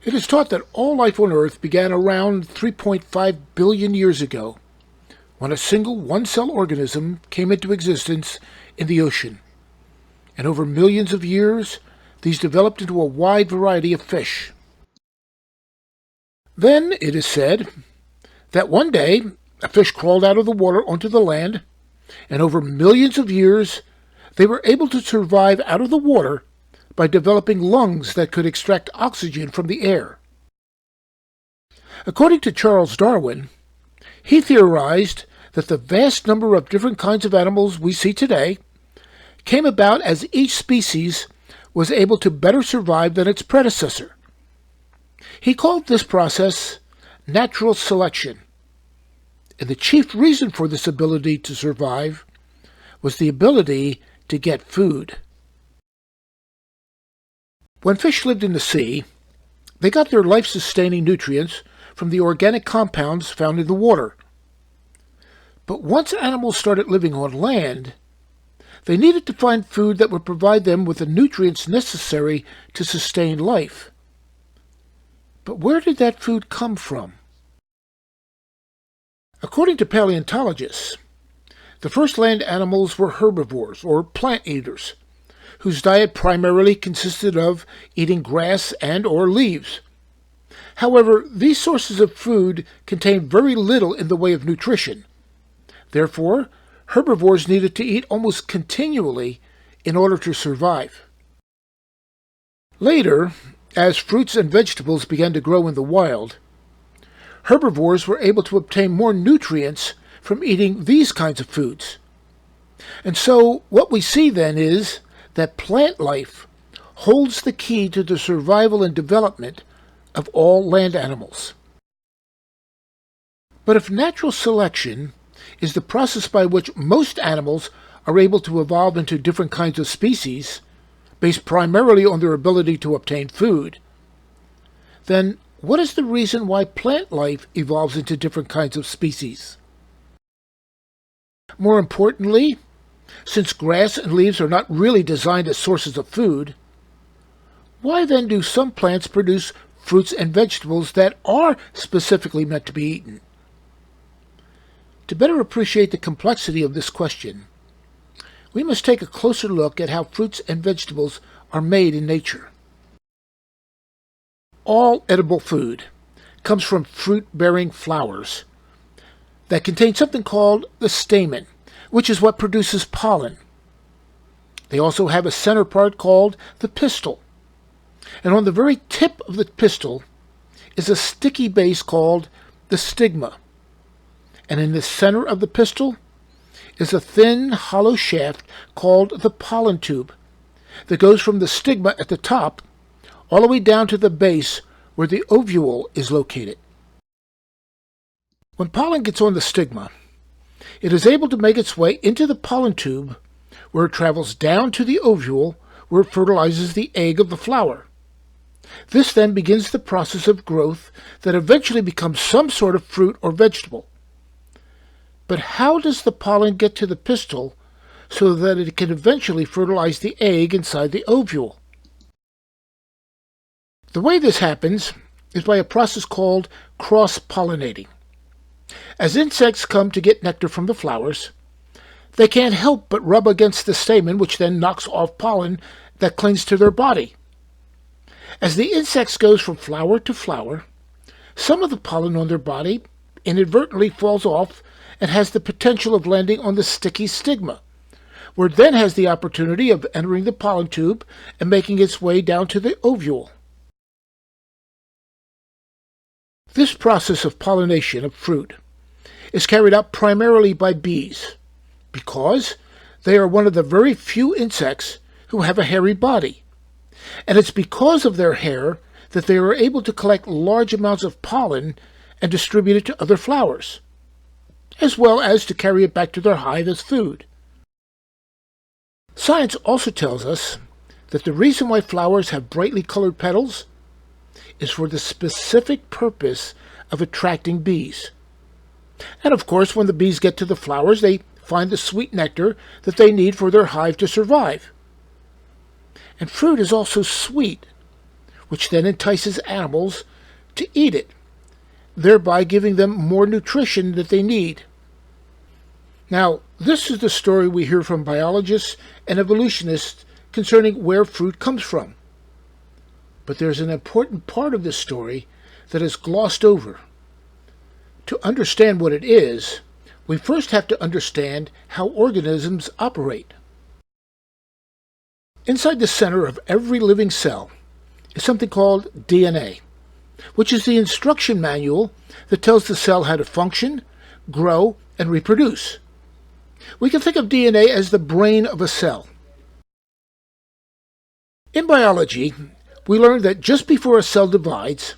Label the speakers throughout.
Speaker 1: It is taught that all life on Earth began around 3.5 billion years ago, when a single one-cell organism came into existence in the ocean. And over millions of years, these developed into a wide variety of fish. Then, it is said, that one day a fish crawled out of the water onto the land, and over millions of years, they were able to survive out of the water by developing lungs that could extract oxygen from the air. According to Charles Darwin, he theorized that the vast number of different kinds of animals we see today came about as each species was able to better survive than its predecessor. He called this process natural selection, and the chief reason for this ability to survive was the ability to get food. When fish lived in the sea, they got their life-sustaining nutrients from the organic compounds found in the water. But once animals started living on land, they needed to find food that would provide them with the nutrients necessary to sustain life. But where did that food come from? According to paleontologists, the first land animals were herbivores, or plant eaters, whose diet primarily consisted of eating grass and or leaves. However, these sources of food contained very little in the way of nutrition. Therefore, herbivores needed to eat almost continually in order to survive. Later, as fruits and vegetables began to grow in the wild, herbivores were able to obtain more nutrients from eating these kinds of foods. And so, what we see then is that plant life holds the key to the survival and development of all land animals. But if natural selection is the process by which most animals are able to evolve into different kinds of species, based primarily on their ability to obtain food, then what is the reason why plant life evolves into different kinds of species? More importantly, since grass and leaves are not really designed as sources of food, why then do some plants produce fruits and vegetables that are specifically meant to be eaten? To better appreciate the complexity of this question, we must take a closer look at how fruits and vegetables are made in nature. All edible food comes from fruit-bearing flowers that contain something called the stamen, which is what produces pollen. They also have a center part called the pistil, and on the very tip of the pistil is a sticky base called the stigma, and in the center of the pistil is a thin, hollow shaft called the pollen tube that goes from the stigma at the top all the way down to the base where the ovule is located. When pollen gets on the stigma, it is able to make its way into the pollen tube, where it travels down to the ovule, where it fertilizes the egg of the flower. This then begins the process of growth that eventually becomes some sort of fruit or vegetable. But how does the pollen get to the pistil so that it can eventually fertilize the egg inside the ovule? The way this happens is by a process called cross-pollinating. As insects come to get nectar from the flowers, they can't help but rub against the stamen, which then knocks off pollen that clings to their body. As the insects goes from flower to flower, some of the pollen on their body inadvertently falls off and has the potential of landing on the sticky stigma, where it then has the opportunity of entering the pollen tube and making its way down to the ovule. This process of pollination of fruit is carried out primarily by bees, because they are one of the very few insects who have a hairy body, and it's because of their hair that they are able to collect large amounts of pollen and distribute it to other flowers, as well as to carry it back to their hive as food. Science also tells us that the reason why flowers have brightly colored petals is for the specific purpose of attracting bees. And of course, when the bees get to the flowers, they find the sweet nectar that they need for their hive to survive. And fruit is also sweet, which then entices animals to eat it, thereby giving them more nutrition that they need. Now, this is the story we hear from biologists and evolutionists concerning where fruit comes from. But there's an important part of this story that is glossed over. To understand what it is, we first have to understand how organisms operate. Inside the center of every living cell is something called DNA, which is the instruction manual that tells the cell how to function, grow, and reproduce. We can think of DNA as the brain of a cell. In biology, we learned that just before a cell divides,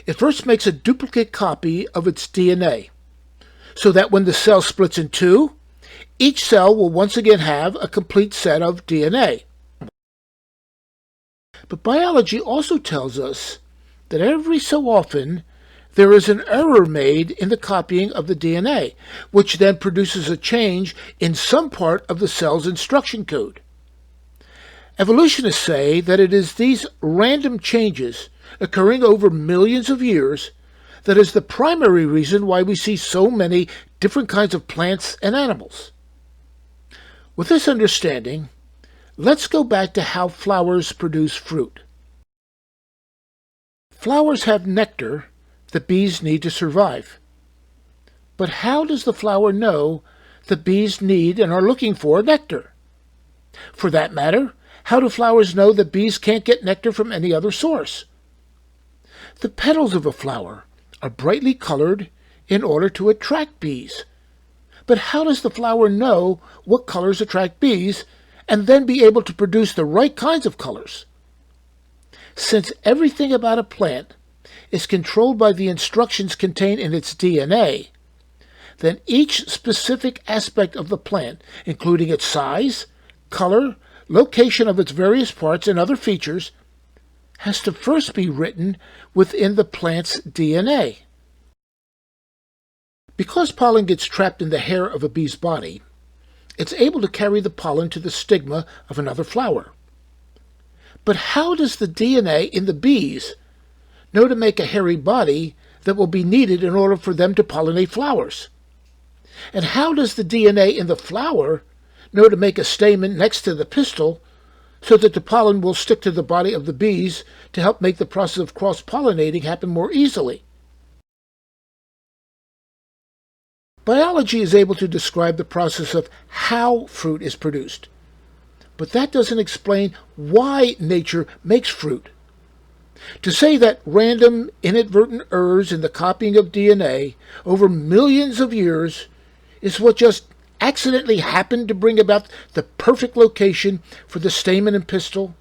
Speaker 1: it first makes a duplicate copy of its DNA, so that when the cell splits in two, each cell will once again have a complete set of DNA. But biology also tells us that every so often there is an error made in the copying of the DNA, which then produces a change in some part of the cell's instruction code. Evolutionists say that it is these random changes occurring over millions of years that is the primary reason why we see so many different kinds of plants and animals. With this understanding, let's go back to how flowers produce fruit. Flowers have nectar that bees need to survive. But how does the flower know that bees need and are looking for nectar? For that matter, how do flowers know that bees can't get nectar from any other source? The petals of a flower are brightly colored in order to attract bees. But how does the flower know what colors attract bees and then be able to produce the right kinds of colors? Since everything about a plant is controlled by the instructions contained in its DNA, then each specific aspect of the plant, including its size, color, location of its various parts, and other features, has to first be written within the plant's DNA. Because pollen gets trapped in the hair of a bee's body, it's able to carry the pollen to the stigma of another flower. But how does the DNA in the bees know to make a hairy body that will be needed in order for them to pollinate flowers? And how does the DNA in the flower know to make a stamen next to the pistil so that the pollen will stick to the body of the bees to help make the process of cross-pollinating happen more easily? Biology is able to describe the process of how fruit is produced, but that doesn't explain why nature makes fruit. To say that random, inadvertent errors in the copying of DNA over millions of years is what just accidentally happened to bring about the perfect location for the stamen and pistil,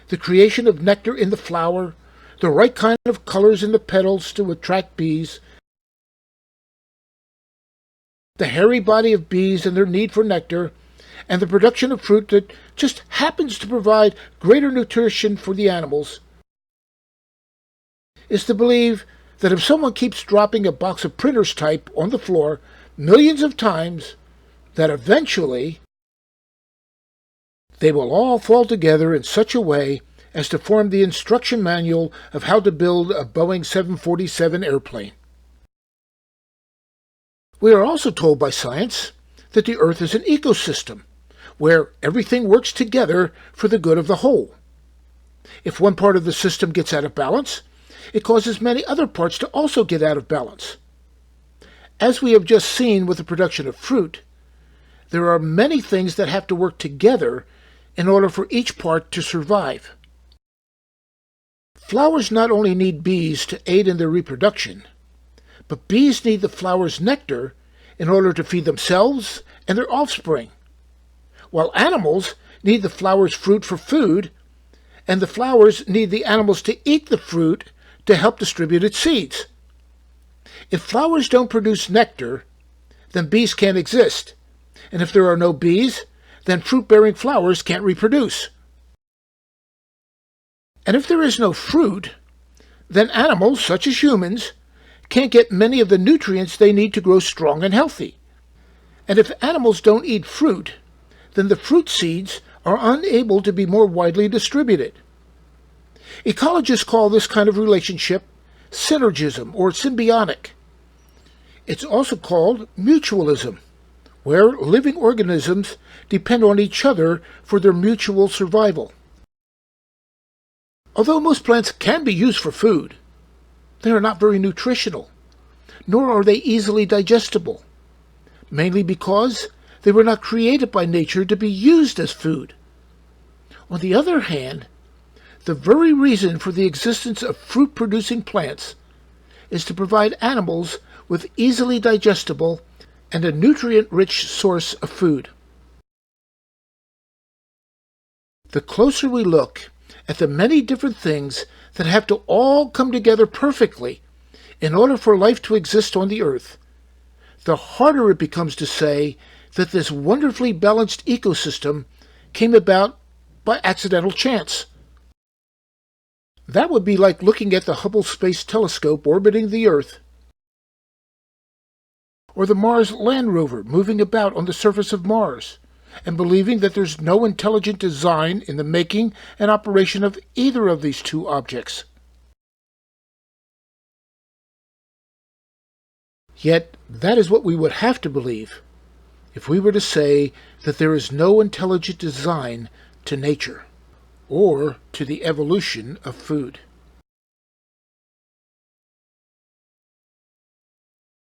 Speaker 1: the creation of nectar in the flower, the right kind of colors in the petals to attract bees, the hairy body of bees and their need for nectar, and the production of fruit that just happens to provide greater nutrition for the animals, is to believe that if someone keeps dropping a box of printer's type on the floor millions of times, that eventually they will all fall together in such a way as to form the instruction manual of how to build a Boeing 747 airplane. We are also told by science that the Earth is an ecosystem, where everything works together for the good of the whole. If one part of the system gets out of balance, it causes many other parts to also get out of balance. As we have just seen with the production of fruit, there are many things that have to work together in order for each part to survive. Flowers not only need bees to aid in their reproduction, but bees need the flower's nectar in order to feed themselves and their offspring, while animals need the flower's fruit for food, and the flowers need the animals to eat the fruit to help distribute its seeds. If flowers don't produce nectar, then bees can't exist, and if there are no bees, then fruit-bearing flowers can't reproduce. And if there is no fruit, then animals, such as humans, can't get many of the nutrients they need to grow strong and healthy. And if animals don't eat fruit, then the fruit seeds are unable to be more widely distributed. Ecologists call this kind of relationship synergism or symbiotic. It's also called mutualism, where living organisms depend on each other for their mutual survival. Although most plants can be used for food, they are not very nutritional, nor are they easily digestible, mainly because they were not created by nature to be used as food. On the other hand, the very reason for the existence of fruit-producing plants is to provide animals with easily digestible and a nutrient-rich source of food. The closer we look at the many different things that have to all come together perfectly in order for life to exist on the earth, the harder it becomes to say that this wonderfully balanced ecosystem came about by accidental chance. That would be like looking at the Hubble Space Telescope orbiting the Earth, or the Mars Land Rover moving about on the surface of Mars, and believing that there's no intelligent design in the making and operation of either of these two objects. Yet that is what we would have to believe if we were to say that there is no intelligent design to nature, or to the evolution of food.